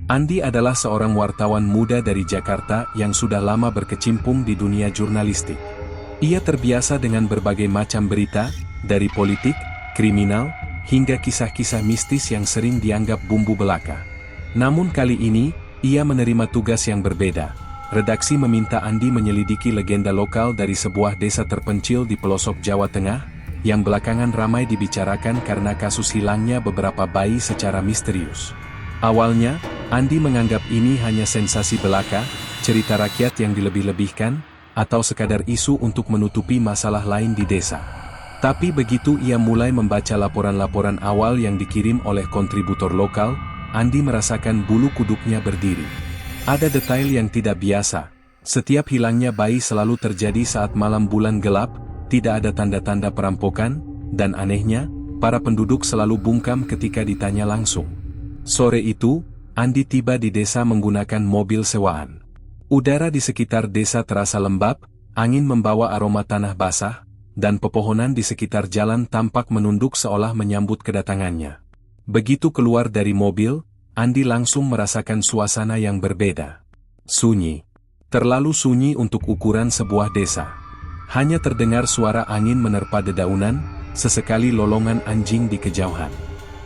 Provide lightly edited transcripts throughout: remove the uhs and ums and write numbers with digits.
Andi adalah seorang wartawan muda dari Jakarta yang sudah lama berkecimpung di dunia jurnalistik. Ia terbiasa dengan berbagai macam berita, dari politik, kriminal, hingga kisah-kisah mistis yang sering dianggap bumbu belaka. Namun kali ini, ia menerima tugas yang berbeda. Redaksi meminta Andi menyelidiki legenda lokal dari sebuah desa terpencil di pelosok Jawa Tengah, yang belakangan ramai dibicarakan karena kasus hilangnya beberapa bayi secara misterius. Awalnya, Andi menganggap ini hanya sensasi belaka, cerita rakyat yang dilebih-lebihkan, atau sekadar isu untuk menutupi masalah lain di desa. Tapi begitu ia mulai membaca laporan-laporan awal yang dikirim oleh kontributor lokal, Andi merasakan bulu kuduknya berdiri. Ada detail yang tidak biasa. Setiap hilangnya bayi selalu terjadi saat malam bulan gelap, tidak ada tanda-tanda perampokan, dan anehnya, para penduduk selalu bungkam ketika ditanya langsung. Sore itu, Andi tiba di desa menggunakan mobil sewaan. Udara di sekitar desa terasa lembab, angin membawa aroma tanah basah, dan pepohonan di sekitar jalan tampak menunduk seolah menyambut kedatangannya. Begitu keluar dari mobil, Andi langsung merasakan suasana yang berbeda. Sunyi. Terlalu sunyi untuk ukuran sebuah desa. Hanya terdengar suara angin menerpa dedaunan, sesekali lolongan anjing di kejauhan.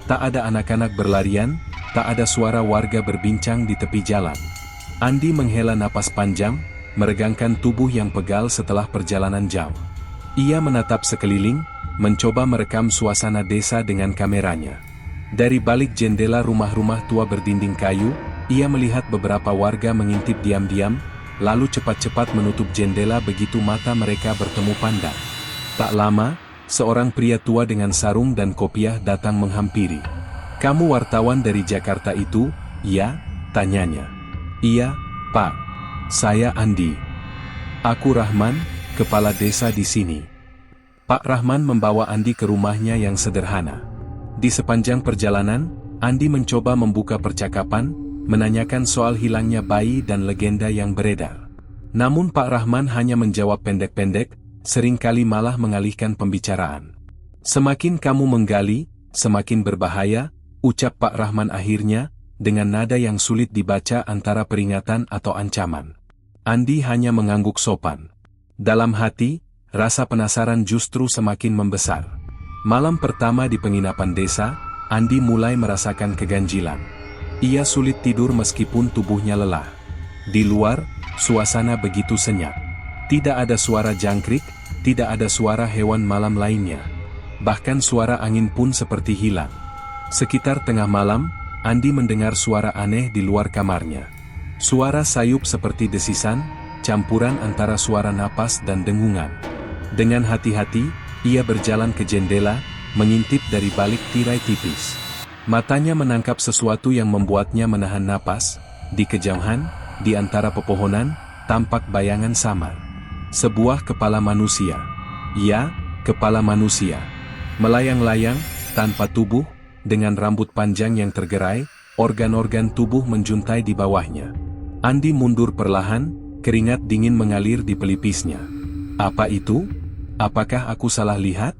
Tak ada anak-anak berlarian, tak ada suara warga berbincang di tepi jalan. Andi menghela napas panjang, meregangkan tubuh yang pegal setelah perjalanan jauh. Ia menatap sekeliling, mencoba merekam suasana desa dengan kameranya. Dari balik jendela rumah-rumah tua berdinding kayu, ia melihat beberapa warga mengintip diam-diam, lalu cepat-cepat menutup jendela begitu mata mereka bertemu pandang. Tak lama, seorang pria tua dengan sarung dan kopiah datang menghampiri. "Kamu wartawan dari Jakarta itu, ya?" tanyanya. "Iya, Pak. Saya Andi. Aku Rahman, kepala desa di sini." Pak Rahman membawa Andi ke rumahnya yang sederhana. Di sepanjang perjalanan, Andi mencoba membuka percakapan, menanyakan soal hilangnya bayi dan legenda yang beredar. Namun Pak Rahman hanya menjawab pendek-pendek, seringkali malah mengalihkan pembicaraan. "Semakin kamu menggali, semakin berbahaya," ucap Pak Rahman akhirnya, dengan nada yang sulit dibaca antara peringatan atau ancaman. Andi hanya mengangguk sopan. Dalam hati, rasa penasaran justru semakin membesar. Malam pertama di penginapan desa, Andi mulai merasakan keganjilan. Ia sulit tidur meskipun tubuhnya lelah. Di luar, suasana begitu senyap. Tidak ada suara jangkrik, tidak ada suara hewan malam lainnya. Bahkan suara angin pun seperti hilang. Sekitar tengah malam, Andi mendengar suara aneh di luar kamarnya. Suara sayup seperti desisan, campuran antara suara napas dan dengungan. Dengan hati-hati, ia berjalan ke jendela, mengintip dari balik tirai tipis. Matanya menangkap sesuatu yang membuatnya menahan napas. Di kejauhan, di antara pepohonan, tampak bayangan samar. Sebuah kepala manusia. Ya, kepala manusia. Melayang-layang, tanpa tubuh, dengan rambut panjang yang tergerai, organ-organ tubuh menjuntai di bawahnya. Andi mundur perlahan, keringat dingin mengalir di pelipisnya. Apa itu? Apakah aku salah lihat?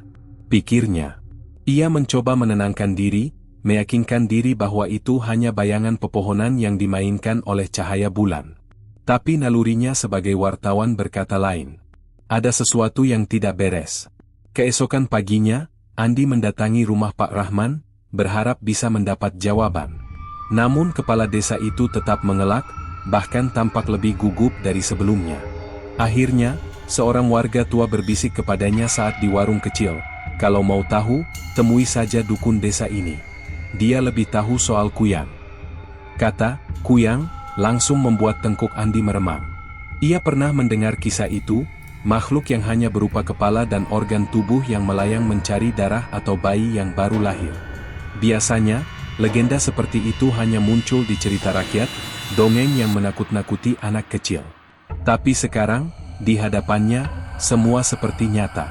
Pikirnya. Ia mencoba menenangkan diri, meyakinkan diri bahwa itu hanya bayangan pepohonan yang dimainkan oleh cahaya bulan. Tapi nalurinya sebagai wartawan berkata lain. Ada sesuatu yang tidak beres. Keesokan paginya, Andi mendatangi rumah Pak Rahman, berharap bisa mendapat jawaban. Namun kepala desa itu tetap mengelak, bahkan tampak lebih gugup dari sebelumnya. Akhirnya, seorang warga tua berbisik kepadanya saat di warung kecil, "Kalau mau tahu, temui saja dukun desa ini. Dia lebih tahu soal kuyang." Kata "kuyang" langsung membuat tengkuk Andi meremang. Ia pernah mendengar kisah itu, makhluk yang hanya berupa kepala dan organ tubuh yang melayang mencari darah atau bayi yang baru lahir. Biasanya, legenda seperti itu hanya muncul di cerita rakyat, dongeng yang menakut-nakuti anak kecil. Tapi sekarang, di hadapannya, semua seperti nyata.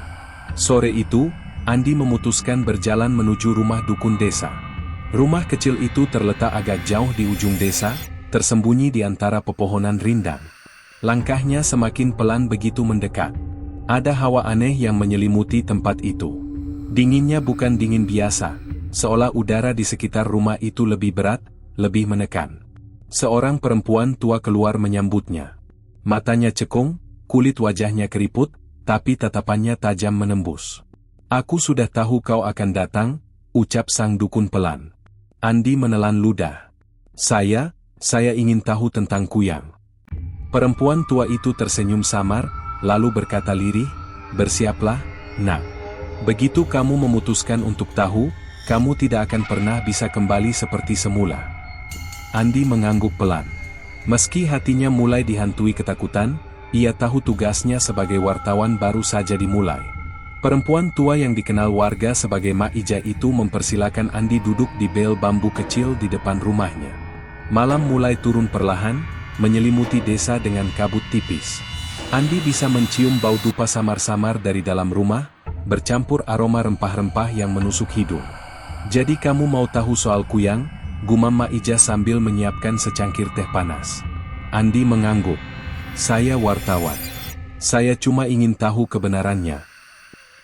Sore itu, Andi memutuskan berjalan menuju rumah dukun desa. Rumah kecil itu terletak agak jauh di ujung desa, tersembunyi di antara pepohonan rindang. Langkahnya semakin pelan begitu mendekat. Ada hawa aneh yang menyelimuti tempat itu. Dinginnya bukan dingin biasa, seolah udara di sekitar rumah itu lebih berat, lebih menekan. Seorang perempuan tua keluar menyambutnya. Matanya cekung, kulit wajahnya keriput, tapi tatapannya tajam menembus. "Aku sudah tahu kau akan datang," ucap sang dukun pelan. Andi menelan ludah. Saya ingin tahu tentang Kuyang." Perempuan tua itu tersenyum samar, lalu berkata lirih, "Bersiaplah, nak. Begitu kamu memutuskan untuk tahu, kamu tidak akan pernah bisa kembali seperti semula." Andi mengangguk pelan. Meski hatinya mulai dihantui ketakutan, ia tahu tugasnya sebagai wartawan baru saja dimulai. Perempuan tua yang dikenal warga sebagai Mak Ija itu mempersilakan Andi duduk di bel bambu kecil di depan rumahnya. Malam mulai turun perlahan, menyelimuti desa dengan kabut tipis. Andi bisa mencium bau dupa samar-samar dari dalam rumah, bercampur aroma rempah-rempah yang menusuk hidung. "Jadi kamu mau tahu soal Kuyang?" gumam Mak Ija sambil menyiapkan secangkir teh panas. Andi mengangguk. "Saya wartawan. Saya cuma ingin tahu kebenarannya."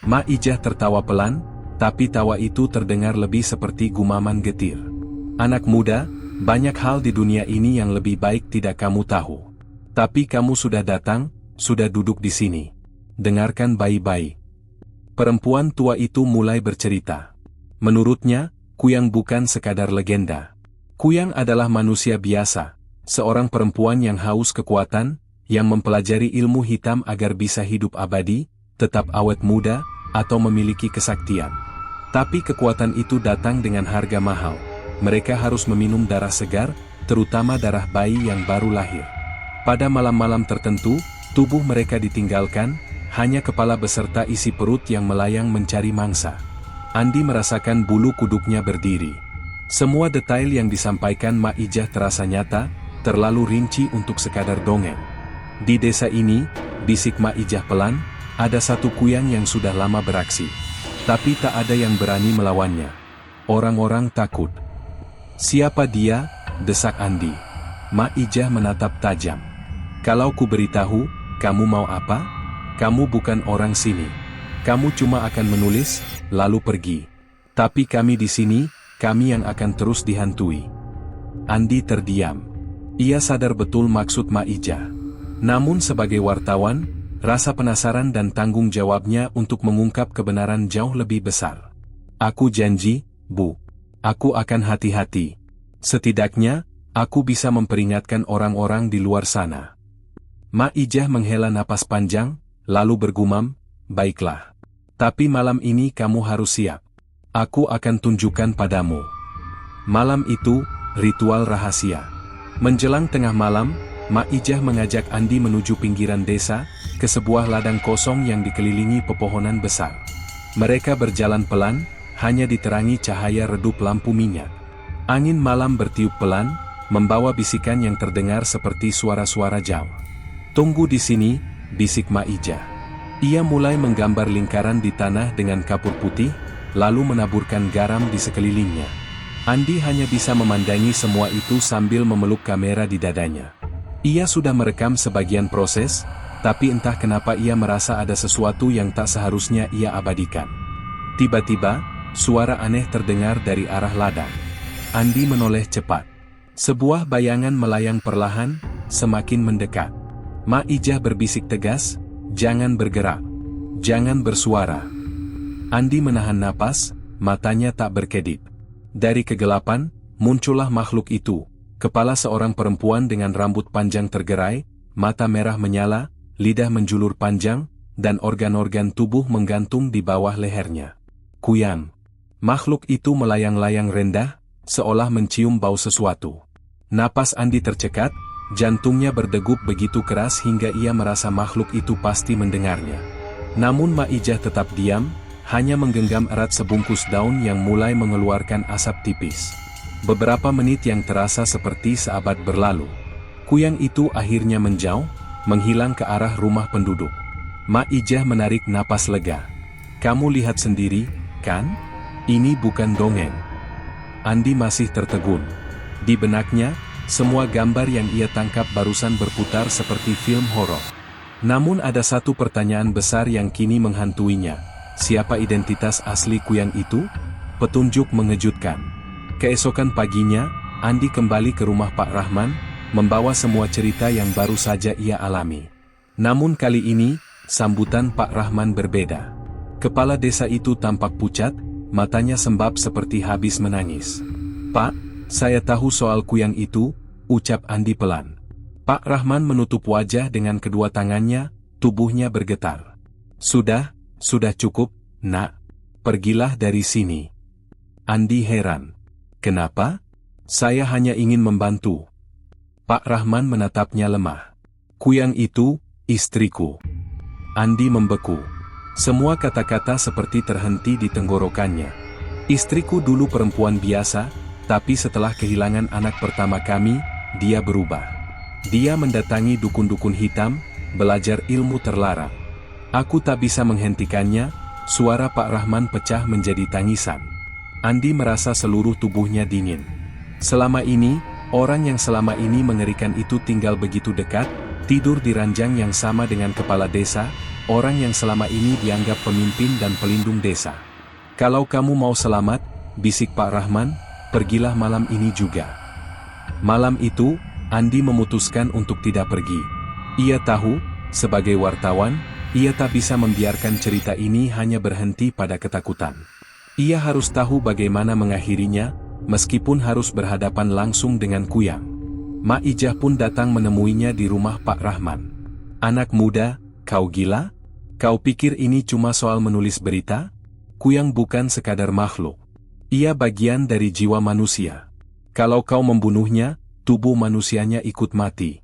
Mak Ija tertawa pelan, tapi tawa itu terdengar lebih seperti gumaman getir. "Anak muda, banyak hal di dunia ini yang lebih baik tidak kamu tahu. Tapi kamu sudah datang, sudah duduk di sini. Dengarkan baik-baik." Perempuan tua itu mulai bercerita. Menurutnya, Kuyang bukan sekadar legenda. Kuyang adalah manusia biasa, seorang perempuan yang haus kekuatan, yang mempelajari ilmu hitam agar bisa hidup abadi, tetap awet muda, atau memiliki kesaktian. Tapi kekuatan itu datang dengan harga mahal. Mereka harus meminum darah segar, terutama darah bayi yang baru lahir. Pada malam-malam tertentu, tubuh mereka ditinggalkan, hanya kepala beserta isi perut yang melayang mencari mangsa. Andi merasakan bulu kuduknya berdiri. Semua detail yang disampaikan Mak Ijah terasa nyata, terlalu rinci untuk sekadar dongeng. "Di desa ini," bisik Mak Ijah pelan, "ada satu Kuyang yang sudah lama beraksi. Tapi tak ada yang berani melawannya. Orang-orang takut." "Siapa dia?" desak Andi. Mak Ijah menatap tajam. "Kalau ku beritahu, kamu mau apa? Kamu bukan orang sini. Kamu cuma akan menulis, lalu pergi. Tapi kami di sini, kami yang akan terus dihantui." Andi terdiam. Ia sadar betul maksud Mak Ijah. Namun sebagai wartawan, rasa penasaran dan tanggung jawabnya untuk mengungkap kebenaran jauh lebih besar. "Aku janji, Bu. Aku akan hati-hati. Setidaknya, aku bisa memperingatkan orang-orang di luar sana." Mak Ijah menghela napas panjang, lalu bergumam, "Baiklah. Tapi malam ini kamu harus siap. Aku akan tunjukkan padamu." Malam itu, ritual rahasia. Menjelang tengah malam, Mak Ijah mengajak Andi menuju pinggiran desa, ke sebuah ladang kosong yang dikelilingi pepohonan besar. Mereka berjalan pelan, hanya diterangi cahaya redup lampu minyak. Angin malam bertiup pelan, membawa bisikan yang terdengar seperti suara-suara jauh. "Tunggu di sini," bisik Mak Ijah. Ia mulai menggambar lingkaran di tanah dengan kapur putih, lalu menaburkan garam di sekelilingnya. Andi hanya bisa memandangi semua itu sambil memeluk kamera di dadanya. Ia sudah merekam sebagian proses, tapi entah kenapa ia merasa ada sesuatu yang tak seharusnya ia abadikan. Tiba-tiba, suara aneh terdengar dari arah ladang. Andi menoleh cepat. Sebuah bayangan melayang perlahan, semakin mendekat. Mak Ijah berbisik tegas, "Jangan bergerak. Jangan bersuara." Andi menahan napas, matanya tak berkedip. Dari kegelapan, muncullah makhluk itu. Kepala seorang perempuan dengan rambut panjang tergerai, mata merah menyala, lidah menjulur panjang, dan organ-organ tubuh menggantung di bawah lehernya. Kuyang. Makhluk itu melayang-layang rendah, seolah mencium bau sesuatu. Napas Andi tercekat, jantungnya berdegup begitu keras hingga ia merasa makhluk itu pasti mendengarnya. Namun Mak Ijah tetap diam, hanya menggenggam erat sebungkus daun yang mulai mengeluarkan asap tipis. Beberapa menit yang terasa seperti seabad berlalu. Kuyang itu akhirnya menjauh, menghilang ke arah rumah penduduk. Mak Ijah menarik napas lega. "Kamu lihat sendiri, kan? Ini bukan dongeng." Andi masih tertegun. Di benaknya, semua gambar yang ia tangkap barusan berputar seperti film horor. Namun ada satu pertanyaan besar yang kini menghantuinya. Siapa identitas asli Kuyang itu? Petunjuk mengejutkan. Keesokan paginya, Andi kembali ke rumah Pak Rahman, membawa semua cerita yang baru saja ia alami. Namun kali ini, sambutan Pak Rahman berbeda. Kepala desa itu tampak pucat, matanya sembab seperti habis menangis. "Pak, saya tahu soal kuyang itu," ucap Andi pelan. Pak Rahman menutup wajah dengan kedua tangannya, tubuhnya bergetar. Sudah cukup, Nak. Pergilah dari sini." Andi heran. "Kenapa?" "Saya hanya ingin membantu." Pak Rahman menatapnya lemah. "Kuyang itu, istriku." Andi membeku. Semua kata-kata seperti terhenti di tenggorokannya. "Istriku dulu perempuan biasa, tapi setelah kehilangan anak pertama kami, dia berubah. Dia mendatangi dukun-dukun hitam, belajar ilmu terlarang. Aku tak bisa menghentikannya." Suara Pak Rahman pecah menjadi tangisan. Andi merasa seluruh tubuhnya dingin. Selama ini, orang yang selama ini mengerikan itu tinggal begitu dekat, tidur di ranjang yang sama dengan kepala desa, orang yang selama ini dianggap pemimpin dan pelindung desa. "Kalau kamu mau selamat," bisik Pak Rahman, "pergilah malam ini juga." Malam itu, Andi memutuskan untuk tidak pergi. Ia tahu, sebagai wartawan, ia tak bisa membiarkan cerita ini hanya berhenti pada ketakutan. Ia harus tahu bagaimana mengakhirinya, meskipun harus berhadapan langsung dengan kuyang. Mak Ijah pun datang menemuinya di rumah Pak Rahman. "Anak muda, kau gila? Kau pikir ini cuma soal menulis berita? Kuyang bukan sekadar makhluk. Ia bagian dari jiwa manusia. Kalau kau membunuhnya, tubuh manusianya ikut mati."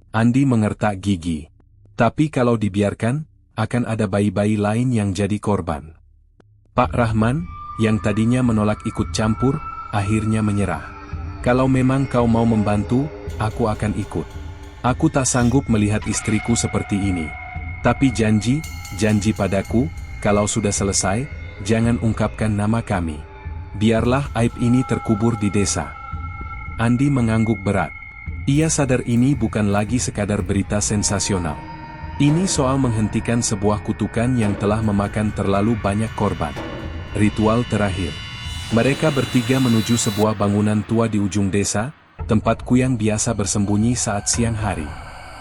Andi mengertak gigi. Tapi kalau dibiarkan, akan ada bayi-bayi lain yang jadi korban. Pak Rahman, yang tadinya menolak ikut campur, akhirnya menyerah. "Kalau memang kau mau membantu, aku akan ikut. Aku tak sanggup melihat istriku seperti ini. Tapi janji padaku, kalau sudah selesai, jangan ungkapkan nama kami. Biarlah aib ini terkubur di desa." Andi mengangguk berat. Ia sadar ini bukan lagi sekadar berita sensasional. Ini soal menghentikan sebuah kutukan yang telah memakan terlalu banyak korban. Ritual terakhir. Mereka bertiga menuju sebuah bangunan tua di ujung desa, tempat kuyang biasa bersembunyi saat siang hari.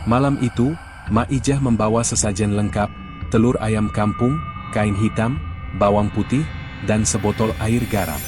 Malam itu, Mak Ijah membawa sesajen lengkap, telur ayam kampung, kain hitam, bawang putih, dan sebotol air garam.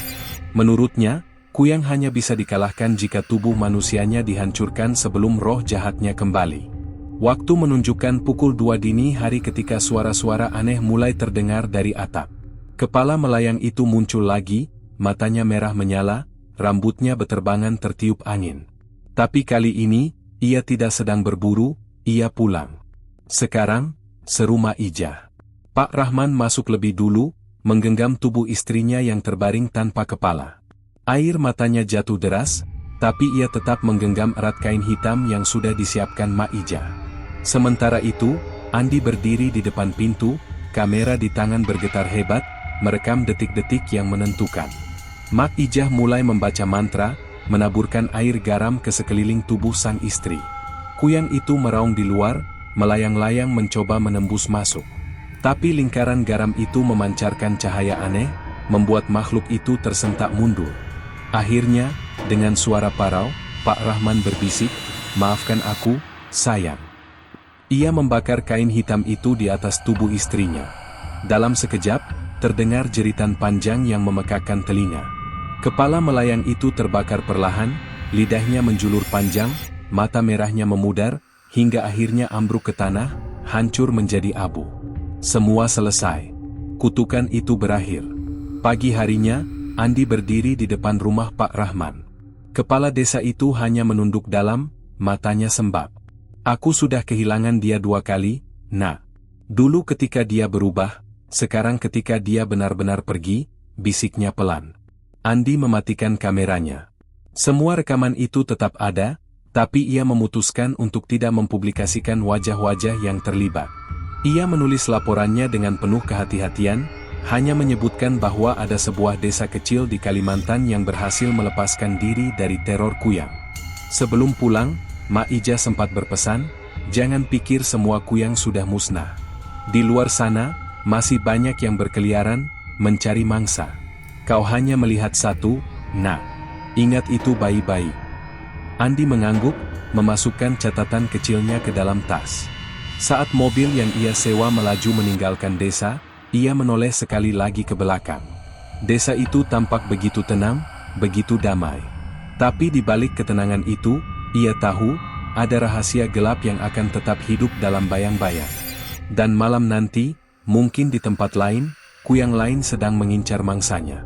Menurutnya, kuyang hanya bisa dikalahkan jika tubuh manusianya dihancurkan sebelum roh jahatnya kembali. Waktu menunjukkan pukul 2 dini hari ketika suara-suara aneh mulai terdengar dari atap. Kepala melayang itu muncul lagi, matanya merah menyala, rambutnya beterbangan tertiup angin. Tapi kali ini, ia tidak sedang berburu, ia pulang. "Sekarang," seru Mak Ijah. Pak Rahman masuk lebih dulu, menggenggam tubuh istrinya yang terbaring tanpa kepala. Air matanya jatuh deras, tapi ia tetap menggenggam erat kain hitam yang sudah disiapkan Mak Ijah. Sementara itu, Andi berdiri di depan pintu, kamera di tangan bergetar hebat, merekam detik-detik yang menentukan. Mak Ijah mulai membaca mantra, menaburkan air garam ke sekeliling tubuh sang istri. Kuyang itu meraung di luar, melayang-layang mencoba menembus masuk. Tapi lingkaran garam itu memancarkan cahaya aneh, membuat makhluk itu tersentak mundur. Akhirnya, dengan suara parau, Pak Rahman berbisik, "Maafkan aku, sayang." Ia membakar kain hitam itu di atas tubuh istrinya. Dalam sekejap, terdengar jeritan panjang yang memekakkan telinga. Kepala melayang itu terbakar perlahan, lidahnya menjulur panjang, mata merahnya memudar, hingga akhirnya ambruk ke tanah, hancur menjadi abu. Semua selesai. Kutukan itu berakhir. Pagi harinya, Andi berdiri di depan rumah Pak Rahman. Kepala desa itu hanya menunduk dalam, matanya sembab. "Aku sudah kehilangan dia 2 kali, Nak. Dulu ketika dia berubah, sekarang ketika dia benar-benar pergi," bisiknya pelan. Andi mematikan kameranya. Semua rekaman itu tetap ada, tapi ia memutuskan untuk tidak mempublikasikan wajah-wajah yang terlibat. Ia menulis laporannya dengan penuh kehati-hatian, hanya menyebutkan bahwa ada sebuah desa kecil di Kalimantan yang berhasil melepaskan diri dari teror kuyang. Sebelum pulang, Mak Ijah sempat berpesan, "Jangan pikir semua kuyang sudah musnah. Di luar sana, masih banyak yang berkeliaran, mencari mangsa. Kau hanya melihat satu, Nak. Ingat itu baik-baik. Andi mengangguk, memasukkan catatan kecilnya ke dalam tas. Saat mobil yang ia sewa melaju meninggalkan desa, ia menoleh sekali lagi ke belakang. Desa itu tampak begitu tenang, begitu damai. Tapi di balik ketenangan itu, ia tahu, ada rahasia gelap yang akan tetap hidup dalam bayang-bayang. Dan malam nanti, mungkin di tempat lain, kuyang lain sedang mengincar mangsanya.